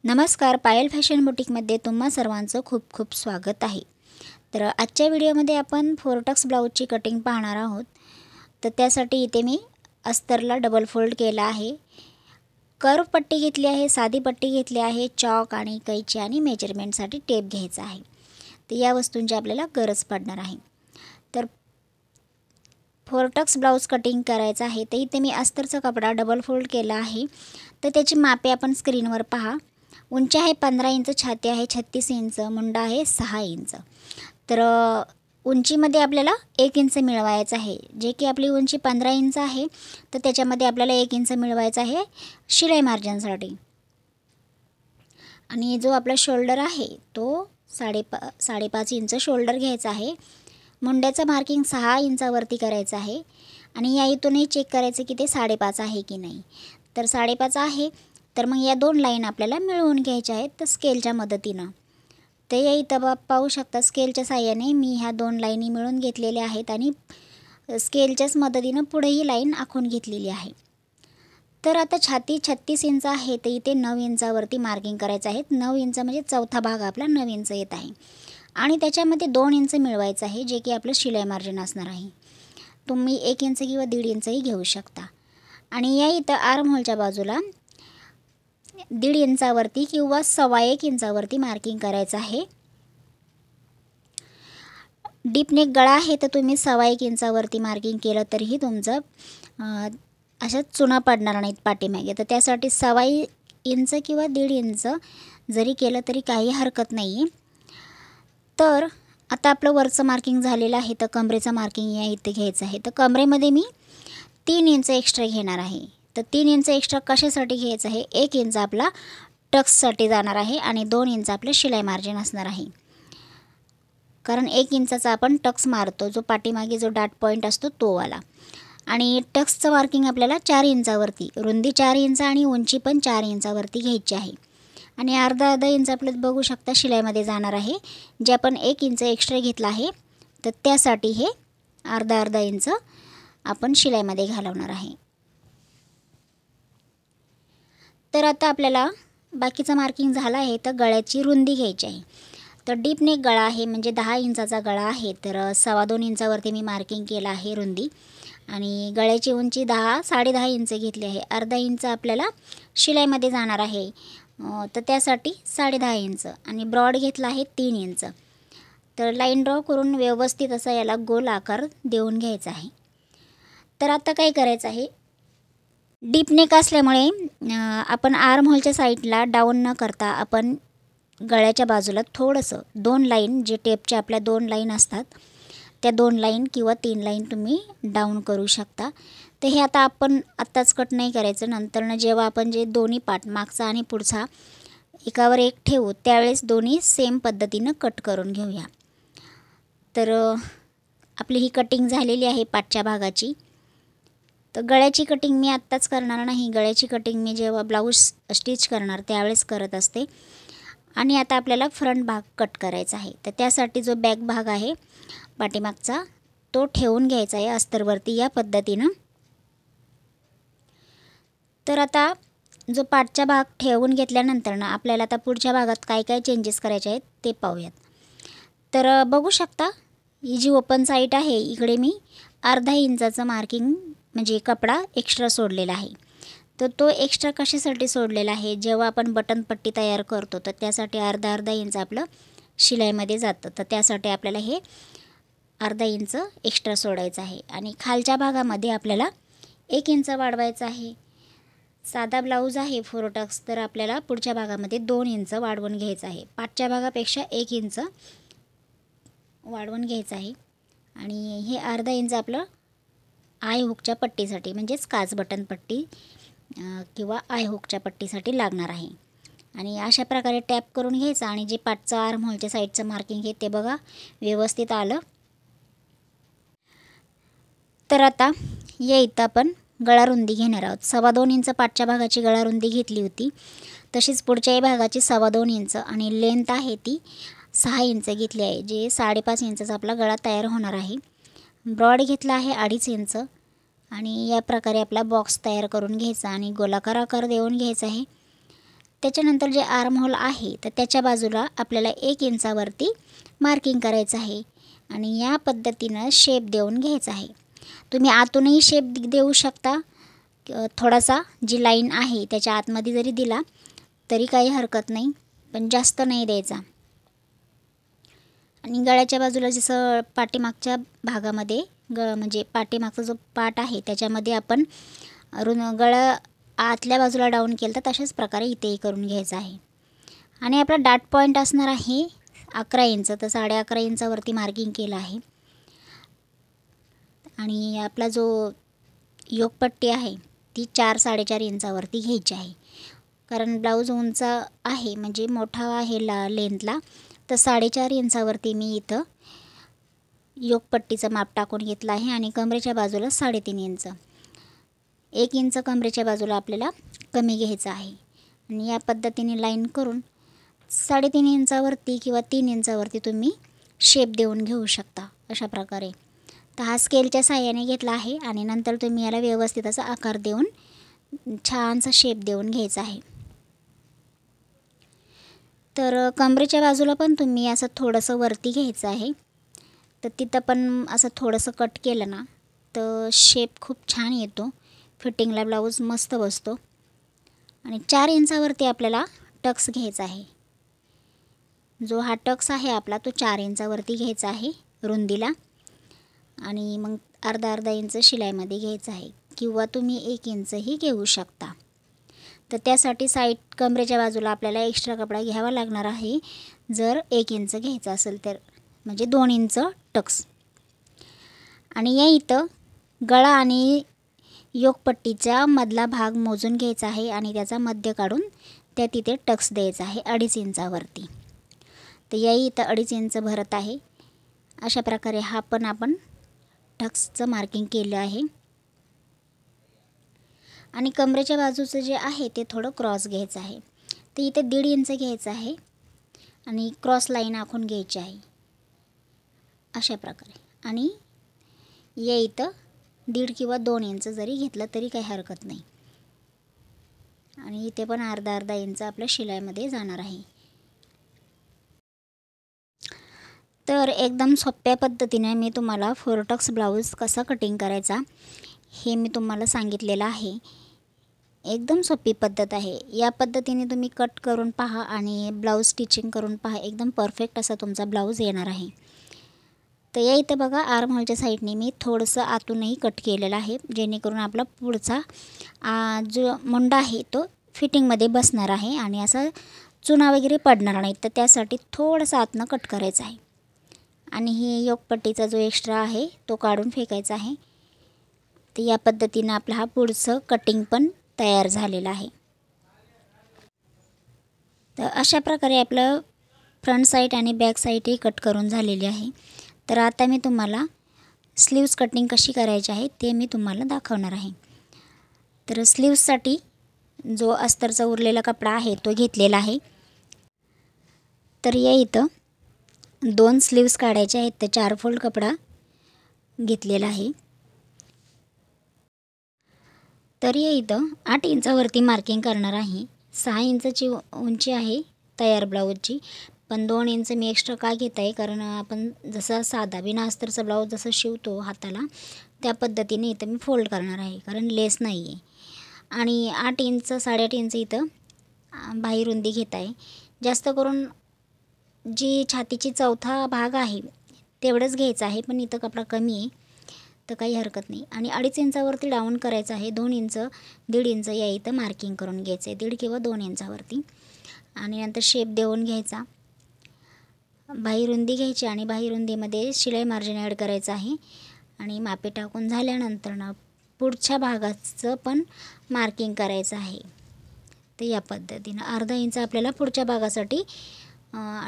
नमस्कार, पायल फॅशन बुटीकमध्ये तुम्हा सर्वांचं खूप खूप स्वागत आहे। तर आजच्या व्हिडिओमध्ये आपण फोरटक्स ब्लाऊजची कटिंग पाहणार आहोत। तर त्यासाठी इथे मी अस्तरला डबल फोल्ड केला आहे, कर्व पट्टी घेतली आहे, साधी पट्टी घेतली आहे, चॉक आणि कैची आणि मेजरमेंटसाठी टेप घ्यायचा आहे। तर या वस्तूंची आपल्याला गरज पडणार आहे। तर फोरटक्स ब्लाऊज कटिंग करायचं आहे, तर इथे मी अस्तरचा कपडा डबल फोल्ड केला आहे। तर त्याची मापे आपण स्क्रीनवर पहा। उंची आहे 15 इंच, छाती आहे 36 इंच, मुंडा आहे 6 इंच। तर उंचीमध्ये आपल्याला 1 इंच मिळवायचं आहे, जे की आपली उंची 15 इंच आहे। तर त्याच्यामध्ये आपल्याला 1 इंच मिळवायचं आहे शिलाई मार्जिनसाठी। आणि जो आपला शोल्डर आहे तो 5.5 इंच शोल्डर घ्यायचा आहे। मुंड्याचं मार्किंग 6 इंचावरती करायचं आहे आणि या इथूनही चेक करायचं की ते 5.5 आहे की नाही। तर 5.5 आहे, तर मग या दोन लाईन आपल्याला मिळवून घ्यायच्या आहेत तर स्केलच्या मदतीनं। ते या इथं पाहू शकता, स्केलच्या साहाय्याने मी ह्या दोन लाईनी मिळून घेतलेल्या आहेत आणि स्केलच्याच मदतीनं पुढे ही लाईन आखून घेतलेली आहे। तर आता छाती 36 इंच आहे, तर इथे 9 इंचावरती मार्किंग करायचं आहे। 9 इंच म्हणजे चौथा भाग आपला 9 इंच येत आहे आणि त्याच्यामध्ये 2 इंच मिळवायचं आहे, जे की आपलं शिलाई मार्जिन असणार आहे। तुम्ही 1 इंच किंवा 1.5 इंचही घेऊ शकता। आणि या इथं आर्म होलच्या बाजूला 1.5 इंचावरती किंवा 1.25 इंचावरती मार्किंग करायचं आहे। डीप नेक गळा आहे, तर तुम्ही 1.25 इंचावरती मार्किंग केलं तरीही तुमचं अशा चुना पडणार नाहीत पाठीमागे। तर त्यासाठी 1.25 इंच किंवा 1.5 इंच जरी केलं तरी काही हरकत नाही। तर आता आपलं वरचं मार्किंग झालेलं आहे, तर कमरेचं मार्किंग या इथे घ्यायचं आहे। तर कमरेमध्ये मी 3 इंच एक्स्ट्रा घेणार आहे। तर 3 इंच एक्स्ट्रा कशासाठी घ्यायचं आहे? 1 इंच आपला टक्ससाठी जाणार आहे आणि 2 इंच आपलं शिलाई मार्जिन असणार आहे। कारण 1 इंचाचा आपण टक्स मारतो, जो पाठीमागे जो डाट पॉईंट असतो तो वाला। आणि टक्सचं मार्किंग आपल्याला 4 इंचावरती, रुंदी 4 इंच आणि उंची पण 4 इंचावरती घ्यायची आहे। आणि अर्धा इंच आपलं बघू शकता शिलाईमध्ये जाणार आहे, जे आपण 1 इंच एक्स्ट्रा घेतला आहे। तर त्यासाठी हे अर्धा इंच आपण शिलाईमध्ये घालवणार आहे। तर आता आपल्याला बाकीचं मार्किंग झालं आहे, तर गळ्याची रुंदी घ्यायची आहे। तर डीप नेक गळा आहे, म्हणजे 10 इंचाचा गळा आहे, तर 2.25 इंचावरती मी मार्किंग केलं आहे रुंदी। आणि गळ्याची उंची 10-10.5 इंच घेतली आहे। अर्धा इंच आपल्याला शिलाईमध्ये जाणार आहे, तर त्यासाठी 10.5 इंच आणि ब्रॉड घेतला आहे 3 इंच। तर लाईन ड्रॉ करून व्यवस्थित असा याला गोल आकार देऊन घ्यायचा आहे। तर आता काय करायचं आहे, डीप नेक असल्यामुळे आपण आर्म होलच्या साईडला डाऊन न करता आपण गळ्याच्या बाजूला थोडंसं 2 लाईन, जे टेपच्या आपल्या 2 लाईन असतात, त्या 2 लाईन किंवा 3 लाईन तुम्ही डाऊन करू शकता। तर हे आता आपण आत्ताच कट नाही करायचं, नंतरनं जेव्हा आपण जे दोन्ही पार्ट मागचा आणि पुढचा एकावर एक ठेवू त्यावेळेस दोन्ही सेम पद्धतीनं कट करून घेऊया। तर आपली ही कटिंग झालेली आहे पाठच्या भागाची। तर गळ्याची कटिंग मी आत्ताच करणार नाही, गळ्याची कटिंग मी जेव्हा ब्लाऊज स्टिच करणार त्यावेळेस करत असते। आणि आता आपल्याला फ्रंट भाग कट करायचा आहे, तर त्यासाठी जो बॅक भाग आहे पाठीमागचा तो ठेवून घ्यायचा आहे अस्तरवरती या पद्धतीनं। तर आता जो पाठचा भाग ठेवून घेतल्यानंतर ना आपल्याला आता पुढच्या भागात काय काय चेंजेस करायचे आहेत ते पाहूयात। तर बघू शकता, ही जी ओपन साईड आहे इकडे मी अर्धा इंचाचं मार्किंग म्हणजे कपडा एक्स्ट्रा सोडलेला आहे। तर तो एक्स्ट्रा कशासाठी सोडलेला आहे, जेव्हा आपण बटन पट्टी तयार करतो तर त्यासाठी अर्धा इंच आपलं शिलाईमध्ये जातं। तर त्यासाठी आपल्याला हे अर्धा इंच एक्स्ट्रा सोडायचं आहे। आणि खालच्या भागामध्ये आपल्याला 1 इंच वाढवायचं आहे। साधा ब्लाऊज आहे फोरटक्स, तर आपल्याला पुढच्या भागामध्ये 2 इंच वाढवून घ्यायचं आहे। पाठच्या भागापेक्षा 1 इंच वाढवून घ्यायचं आहे। आणि हे अर्धा इंच आपलं आय हुकच्या पट्टीसाठी, म्हणजेच काच बटन पट्टी किंवा आय हुकच्या पट्टीसाठी लागणार आहे। आणि अशा प्रकारे टॅप करून घ्यायचं आणि जे पाठचं आर्म होलच्या साईडचं मार्किंग आहे ते बघा व्यवस्थित आलं। तर आता या इथं आपण गळा रुंदी घेणार आहोत। 2.25 इंच पाठच्या भागाची गळा रुंदी घेतली होती, तशीच पुढच्याही भागाची 2.25 इंच आणि लेंथ आहे ती 6 इंच घेतली आहे, जे 5.5 इंचाचा आपला गळा तयार होणार आहे। ब्रॉड घेतला आहे 2.5 इंच आणि या प्रकारे आपला बॉक्स तयार करून घ्यायचा आणि गोलाकार आकार देऊन घ्यायचा आहे। त्याच्यानंतर जे आर्म होल आहे तर त्याच्या बाजूला आपल्याला 1 इंचावरती मार्किंग करायचं आहे आणि या पद्धतीनं शेप देऊन घ्यायचा आहे. तुम्ही आतूनही शेप देऊ शकता, थोडासा जी लाईन आहे त्याच्या आतमध्ये जरी दिला तरी काही हरकत नाही, पण जास्त नाही द्यायचा. आणि गळ्याच्या बाजूला जसं पाठीमागच्या भागामध्ये म्हणजे पाठीमागचा जो पार्ट आहे त्याच्यामध्ये आपण गळा आतल्या बाजूला डाऊन केलं तर तशाच प्रकारे इथेही करून घ्यायचं आहे. आणि आपला डाट पॉईंट असणार आहे 11 इंच, तर 11.5 इंचावरती मार्किंग केलं आहे. आणि आपला जो योकपट्टी आहे ती 4-4.5 इंचावरती घ्यायची आहे, कारण ब्लाऊज उंच आहे म्हणजे मोठा आहे लेंथला, तर 4.5 इंचावरती मी इथं योकपट्टीचं माप टाकून घेतलं आहे. आणि कमरेच्या बाजूला 3.5 इंच, 1 इंच कमरेच्या बाजूला आपल्याला कमी घ्यायचं आहे. आणि या पद्धतीने लाईन करून 3.5 इंचावरती किंवा 3 इंचावरती तुम्ही शेप देऊन घेऊ शकता अशा प्रकारे. तर हा स्केलच्या साहाय्याने घेतला आहे आणि नंतर तुम्ही याला व्यवस्थित असा आकार देऊन छानसा शेप देऊन घ्यायचा आहे. तर कमरेच्या बाजूला पण तुम्ही असं थोडंसं वरती घ्यायचं आहे, तर तिथं पण असं थोडंसं कट केलं ना तर शेप खूप छान येतो, फिटिंगला ब्लाऊज मस्त बसतो. आणि 4 इंचावरती आपल्याला टक्स घ्यायचा आहे. जो हा टक्स आहे आपला तो 4 इंचावरती घ्यायचा आहे रुंदीला, आणि मग अर्धा इंच शिलाईमध्ये घ्यायचं आहे, किंवा तुम्ही 1 इंचही घेऊ शकता. तर त्यासाठी साईड कमरेच्या बाजूला आपल्याला एक्स्ट्रा कपडा घ्यावा लागणार आहे जर 1 इंच घ्यायचा असेल तर, म्हणजे 2 इंच टक्स. आणि या इथं गळा आणि योकपट्टीचा मधला भाग मोजून घ्यायचा आहे आणि त्याचा मध्य काढून त्या तिथे टक्स द्यायचा आहे 2.5 इंचावरती. तर याही इथं 2.5 इंच भरत आहे. अशा प्रकारे हा पण आपण टक्सचं मार्किंग केलं आहे. आणि कमरेच्या बाजूचं जे आहे ते थोडं क्रॉस घ्यायचं आहे, तर इथे 1.5 इंच घ्यायचं आहे आणि क्रॉस लाईन आखून घ्यायची आहे अशा प्रकारे. आणि या इथं 1.5 किंवा 2 इंच जरी घेतलं तरी काही हरकत नाही. आणि इथे पण अर्धा इंच आपल्या शिलाईमध्ये जाणार आहे. तर एकदम सोप्या पद्धतीने मी तुम्हाला 4 टक्स ब्लाऊज कसा कटिंग करायचा हे मी तुम्हाला सांगितलेलं आहे. एकदम सोपी पद्धत आहे. या पद्धतीने तुम्ही कट करून पहा आणि ब्लाऊज स्टिचिंग करून पहा, एकदम परफेक्ट असा तुमचा ब्लाऊज येणार आहे. तर या इथं बघा आर्म होलच्या साईडने मी थोडंसं आतूनही कट केलेलं आहे, जेणेकरून आपला पुढचा जो मुंडा आहे तो फिटिंगमध्ये बसणार आहे आणि असा चुना वगैरे पडणार नाही. तर त्यासाठी थोडंसं आतनं कट करायचं आहे. आणि ही योकपट्टीचा जो एक्स्ट्रा आहे तो काढून फेकायचा आहे. तर या पद्धतीनं आपला हा पुढचं कटिंग पण तयार झालेला आहे. तर अशा प्रकारे आपलं फ्रंट साईड आणि बॅक साईडही कट करून झालेली आहे. तर आता मी तुम्हाला स्लीव्स कटिंग कशी करायची आहे ते मी तुम्हाला दाखवणार आहे. तर स्लीव्ससाठी जो अस्तरचा उरलेला कपडा आहे तो घेतलेला आहे. तर या इथं 2 स्लीव्स काढायचे आहेत, तर 4 फोल्ड कपडा घेतलेला आहे. तर या इथं 8 इंचावरती मार्किंग करणार आहे. 6 इंचाची उंची आहे तयार ब्लाऊजची, पण 2 इंच मी एक्स्ट्रा का घेत आहे, कारण आपण जसा साधा बिना अस्तरचा ब्लाऊज जसं शिवतो हाताला त्या पद्धतीने इथं मी फोल्ड करणार आहे, कारण लेस नाही आहे. आणि 8 इंच 8.5 इंच इथं बाही रुंदी घेत आहे. जास्त करून जी छातीची चौथा भाग आहे तेवढंच घ्यायचं आहे, पण इथं कपडा कमी आहे तर काही हरकत नाही. आणि 2.5 इंचावरती डाऊन करायचं आहे. 2 इंच 1.5 इंच या इथं मार्किंग करून घ्यायचं आहे, 1.5 किंवा 2 इंचावरती. आणि नंतर शेप देऊन घ्यायचा, बाही रुंदी घ्यायची आणि बाही रुंदीमध्ये शिलाई मार्जिन ॲड करायचं आहे. आणि मापे टाकून झाल्यानंतर ना पुढच्या भागाचं पण मार्किंग करायचं आहे. तर या पद्धतीनं अर्धा इंच आपल्याला पुढच्या भागासाठी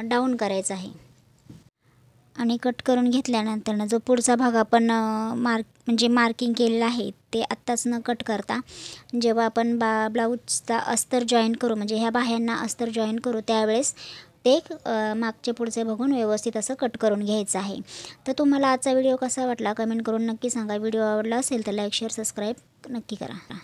डाऊन करायचं आहे. आणि कट करून घेतल्यानंतर जो पुढचा भाग आपण मार्किंग केलेला आहे ते आत्ताच न कट करता जेव्हा आपण ब्लाऊजचा अस्तर जॉईन करू, म्हणजे ह्या बाह्यांना अस्तर जॉईन करू त्यावेळेस ते मागचे पुढचे बघून व्यवस्थित असं कट करून घ्यायचं आहे. तर तुम्हाला आजचा व्हिडिओ कसा वाटला कमेंट करून नक्की सांगा. व्हिडिओ आवडला असेल तर लाईक शेअर सबस्क्राईब नक्की करा.